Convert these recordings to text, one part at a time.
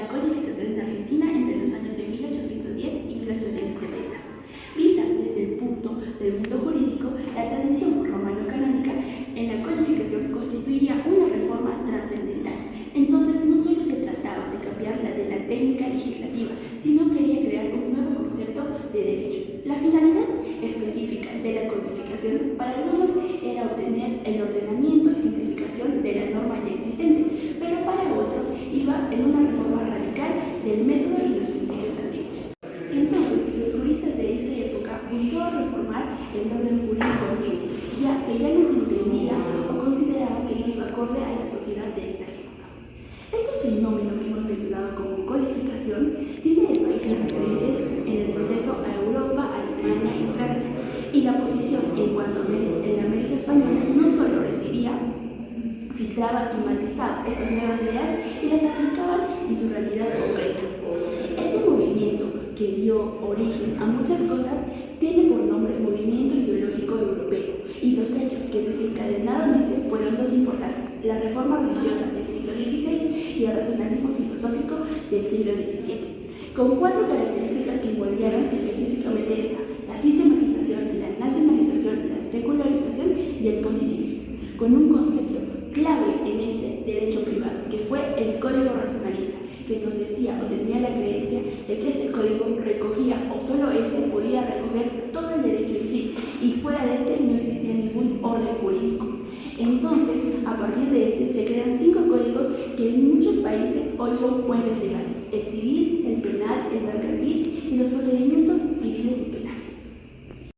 la codificación en Argentina entre los años de 1810 y 1870. Vista desde el punto del mundo jurídico, la tradición romano-canónica en la codificación constituiría una reforma trascendental. Entonces no solo se trataba de cambiar de la técnica legislativa, sino quería crear un nuevo concepto de derecho. La finalidad específica de la codificación para algunos era obtener el ordenamiento y simplificación de la norma ya existente, pero para otros iba en una reforma radical del método y los principios antiguos. Entonces, los juristas de esta época buscaban reformar el orden jurídico antiguo, ya que ya no se entendía o consideraba que no iba acorde a la sociedad de esta época. Este fenómeno que hemos mencionado como codificación tiene de países referentes en el proceso a Europa, Alemania y Francia, y la posición en cuanto en la América Española no solo recibía, filtraba y matizaba esas nuevas ideas y las aplicaba en su realidad concreta. Este movimiento que dio origen a muchas cosas tiene por nombre Movimiento Ideológico Europeo, y los hechos que desencadenaron este fueron dos importantes: la reforma religiosa del siglo XVI y el racionalismo filosófico del siglo XVII, con cuatro características que moldearon específicamente esta: la sistematización, la nacionalización, la secularización y el positivismo, con un concepto clave en este derecho privado, que fue el código racionalista, que nos decía o tenía la creencia de que este código recogía, o solo este podía recoger, todo el derecho en sí, y fuera de este no existía ningún orden jurídico. Entonces, a partir de este se crean 5 códigos que en muchos países hoy son fuentes legales: el civil, el penal, el mercantil y los procedimientos civiles y penales.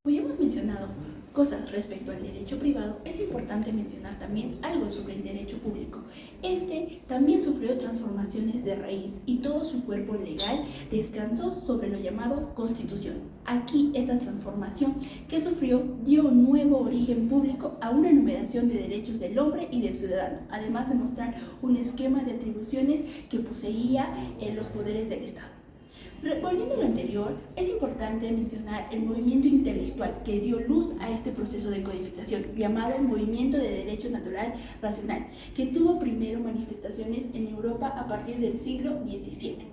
Como ya hemos mencionado cosas respecto al derecho privado, es importante mencionar también algo sobre el derecho público. Este también sufrió transformaciones de raíz y todo su cuerpo legal descansó sobre lo llamado Constitución. Aquí esta transformación que sufrió dio un nuevo origen público a una enumeración de derechos del hombre y del ciudadano, además de mostrar un esquema de atribuciones que poseía en los poderes del Estado. Volviendo a lo anterior, es importante mencionar el movimiento intelectual que dio luz a este proceso de codificación, llamado Movimiento de Derecho Natural Racional, que tuvo primero manifestaciones en Europa a partir del siglo XVII.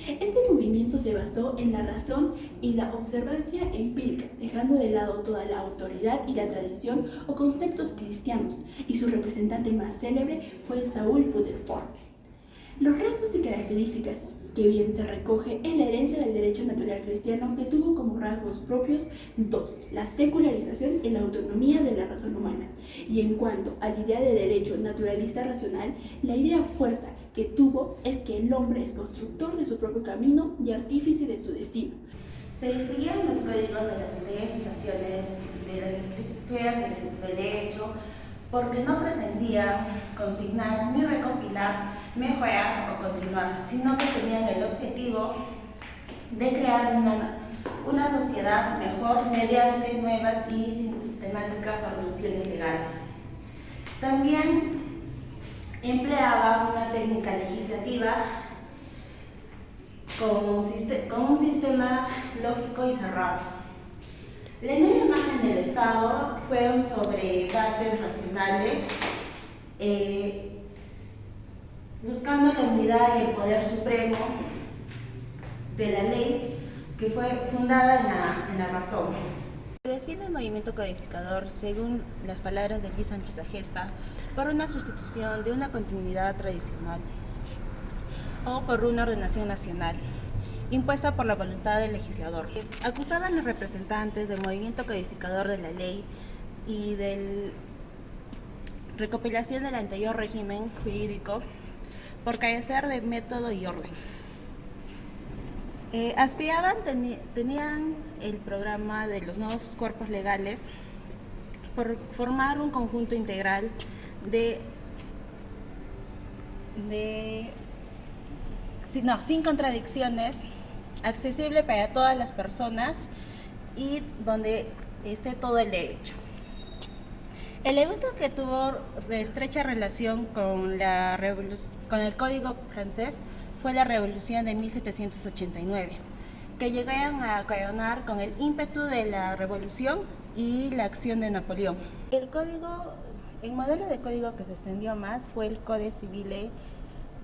Este movimiento se basó en la razón y la observancia empírica, dejando de lado toda la autoridad y la tradición o conceptos cristianos, y su representante más célebre fue Saúl Rutherford. Los rasgos y características que bien se recoge en la herencia del derecho natural cristiano, que tuvo como rasgos propios 2: la secularización y la autonomía de la razón humana. Y en cuanto a la idea de derecho naturalista racional, la idea fuerza que tuvo es que el hombre es constructor de su propio camino y artífice de su destino. Se distinguían los códigos de las anteriores fijaciones de las escrituras del derecho, porque no pretendían consignar ni recopilar, mejorar o continuar, sino que tenían el objetivo de crear una sociedad mejor mediante nuevas y sistemáticas soluciones legales. También empleaban una técnica legislativa con un sistema lógico y cerrado. La nueva imagen del Estado fueron sobre bases racionales, buscando la unidad y el poder supremo de la ley, que fue fundada en la razón. Se define el movimiento codificador, según las palabras de Luis Sánchez Agesta, por una sustitución de una continuidad tradicional o por una ordenación nacional impuesta por la voluntad del legislador. Acusaban los representantes del movimiento codificador de la ley y de recopilación del anterior régimen jurídico por carecer de método y orden. Tenían el programa de los nuevos cuerpos legales por formar un conjunto integral sin contradicciones, accesible para todas las personas y donde esté todo el derecho. El evento que tuvo estrecha relación con el Código francés fue la Revolución de 1789, que llegaron a coronar con el ímpetu de la revolución y la acción de Napoleón. El modelo de código que se extendió más fue el Code Civile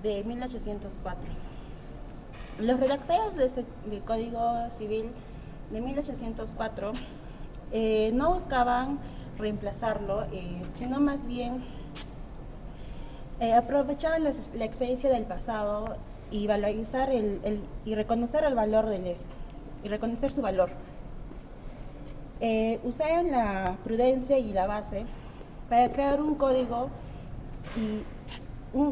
de 1804. Los redactores de este Código Civil de 1804 no buscaban reemplazarlo, sino más bien aprovechaban la experiencia del pasado y valorizar y reconocer el valor del y reconocer su valor. Usaron la prudencia y la base para crear un código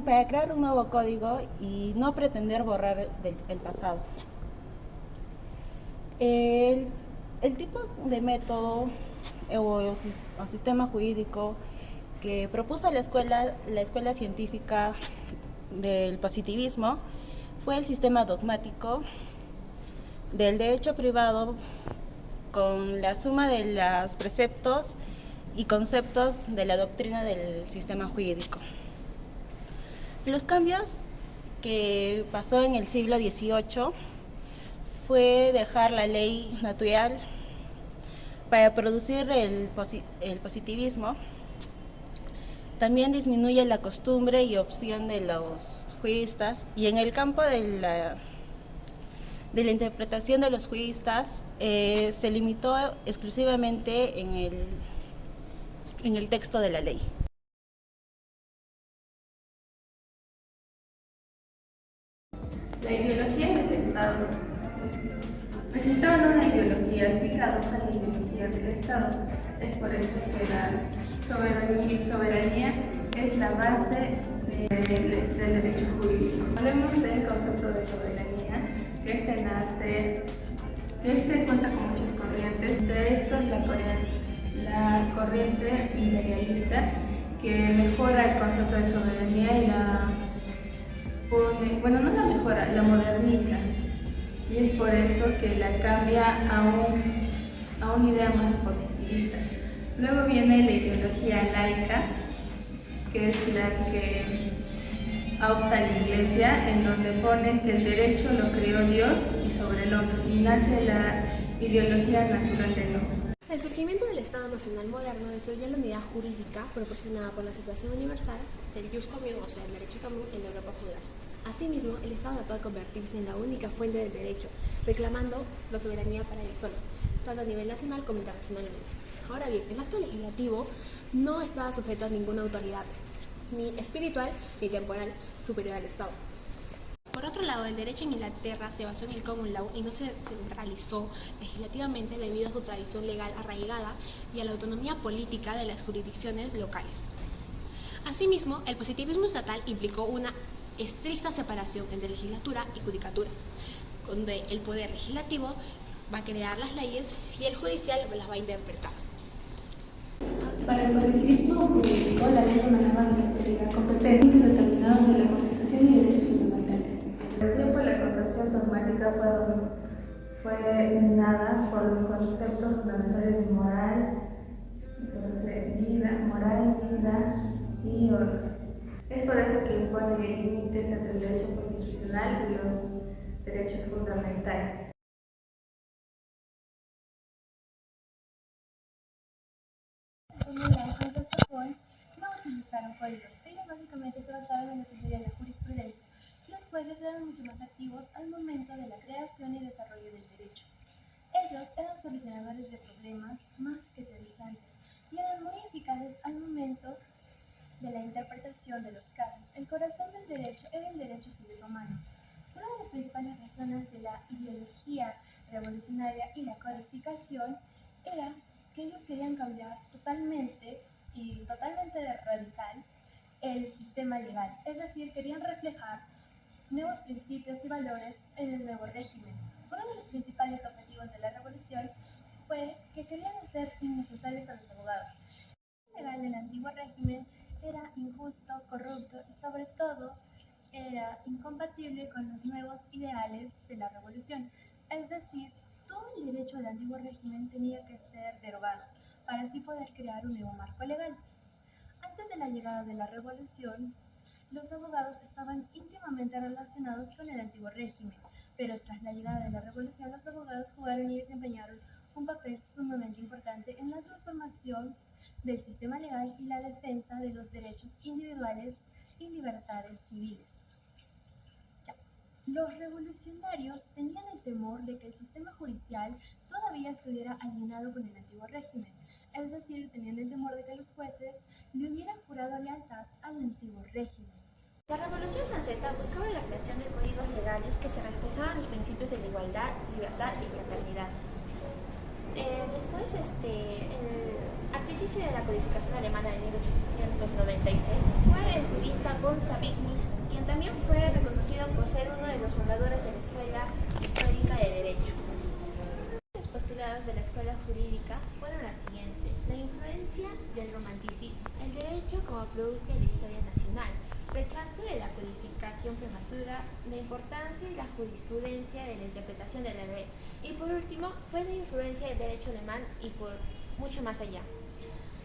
para crear un nuevo código y no pretender borrar el pasado. El tipo de método o sistema jurídico que propuso la escuela científica del positivismo fue el sistema dogmático del derecho privado con la suma de los preceptos y conceptos de la doctrina del sistema jurídico. Los cambios que pasó en el siglo XVIII fue dejar la ley natural para producir el positivismo. También disminuye la costumbre y opción de los juristas, y en el campo de la interpretación de los juristas se limitó exclusivamente en el texto de la ley. La ideología del Estado. Necesitaban una ideología, así que adoptan la ideología del Estado. Es por eso que la soberanía es la base del derecho jurídico. Hablemos del concepto de soberanía, que este cuenta con muchas corrientes. De estas, la corriente imperialista, que mejora el concepto de soberanía y no la mejora, la moderniza. Y es por eso que la cambia a una idea más positivista. Luego viene la ideología laica, que es la que adopta la Iglesia, en donde pone que el derecho lo creó Dios y sobre el hombre, y nace la ideología natural del hombre. El surgimiento del Estado Nacional moderno destruyó la unidad jurídica proporcionada por la situación universal del jus commun, o sea, el derecho común en la Europa feudal. Asimismo, el Estado trató de convertirse en la única fuente del derecho, reclamando la soberanía para él solo, tanto a nivel nacional como internacionalmente. Ahora bien, el acto legislativo no estaba sujeto a ninguna autoridad, ni espiritual ni temporal, superior al Estado. Por otro lado, el derecho en Inglaterra se basó en el common law y no se centralizó legislativamente debido a su tradición legal arraigada y a la autonomía política de las jurisdicciones locales. Asimismo, el positivismo estatal implicó una estricta separación entre legislatura y judicatura, donde el poder legislativo va a crear las leyes y el judicial las va a interpretar. Para el positivismo jurídico, la ley emanaba de la autoridad competente determinados de la Constitución y derechos fundamentales. Con el tiempo, la concepción dogmática fue minada por los conceptos fundamentales de moral, vida y orden. Es por eso que impone límites entre el derecho constitucional y los derechos fundamentales. No utilizaron códigos, ellos básicamente se basaron en lo que sería la jurisprudencia. Los jueces eran mucho más activos al momento de la creación y desarrollo del derecho. Ellos eran solucionadores de problemas más que teorizantes y eran muy eficaces al momento de la interpretación de los casos. El corazón del derecho era el derecho civil romano. Una de las principales razones de la ideología revolucionaria y la codificación era que ellos querían cambiar totalmente radical el sistema legal, es decir, querían reflejar nuevos principios y valores en el nuevo régimen. Uno de los principales objetivos de la revolución fue que querían hacer innecesarios a los abogados. El legal del antiguo régimen era injusto, corrupto y sobre todo era incompatible con los nuevos ideales de la revolución. Es decir, todo el derecho del antiguo régimen tenía que ser derogado para así poder crear un nuevo marco legal. Antes de la llegada de la revolución, los abogados estaban íntimamente relacionados con el antiguo régimen, pero tras la llegada de la revolución, los abogados jugaron y desempeñaron un papel sumamente importante en la transformación del sistema legal y la defensa de los derechos individuales y libertades civiles. Ya. Los revolucionarios tenían el temor de que el sistema judicial todavía estuviera alienado con el antiguo régimen, es decir, tenían el temor de que los jueces le hubieran jurado lealtad al antiguo régimen. La Revolución Francesa buscaba la creación de códigos legales que se reflejaban los principios de la igualdad, libertad y fraternidad. Después, el artífice de la codificación alemana de 1896 fue el jurista von Savigny, quien también fue reconocido por ser uno de los fundadores de la Escuela Histórica de Derecho. Los postulados de la escuela jurídica fueron los siguientes: la influencia del romanticismo, el derecho como producto de la historia nacional, rechazo de la codificación prematura, la importancia de la jurisprudencia de la interpretación de la ley, y por último fue la influencia del derecho alemán y por mucho más allá.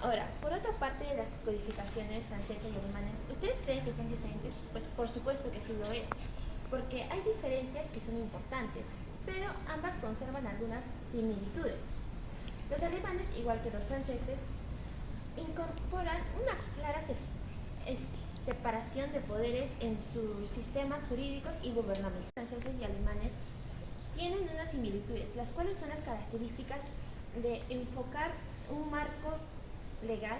Ahora, por otra parte de las codificaciones francesas y alemanas, ¿ustedes creen que son diferentes? Pues por supuesto que sí lo es, porque hay diferencias que son importantes, pero ambas conservan algunas similitudes. Los alemanes, igual que los franceses, incorporan una clara separación de poderes en sus sistemas jurídicos y gubernamentales. Los franceses y alemanes tienen unas similitudes, las cuales son las características de enfocar un marco legal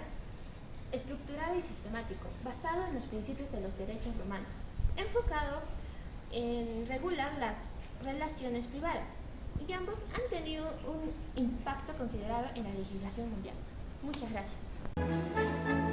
estructurado y sistemático, basado en los principios de los derechos romanos, enfocado en regular las relaciones privadas, y ambos han tenido un impacto considerado en la legislación mundial. Muchas gracias.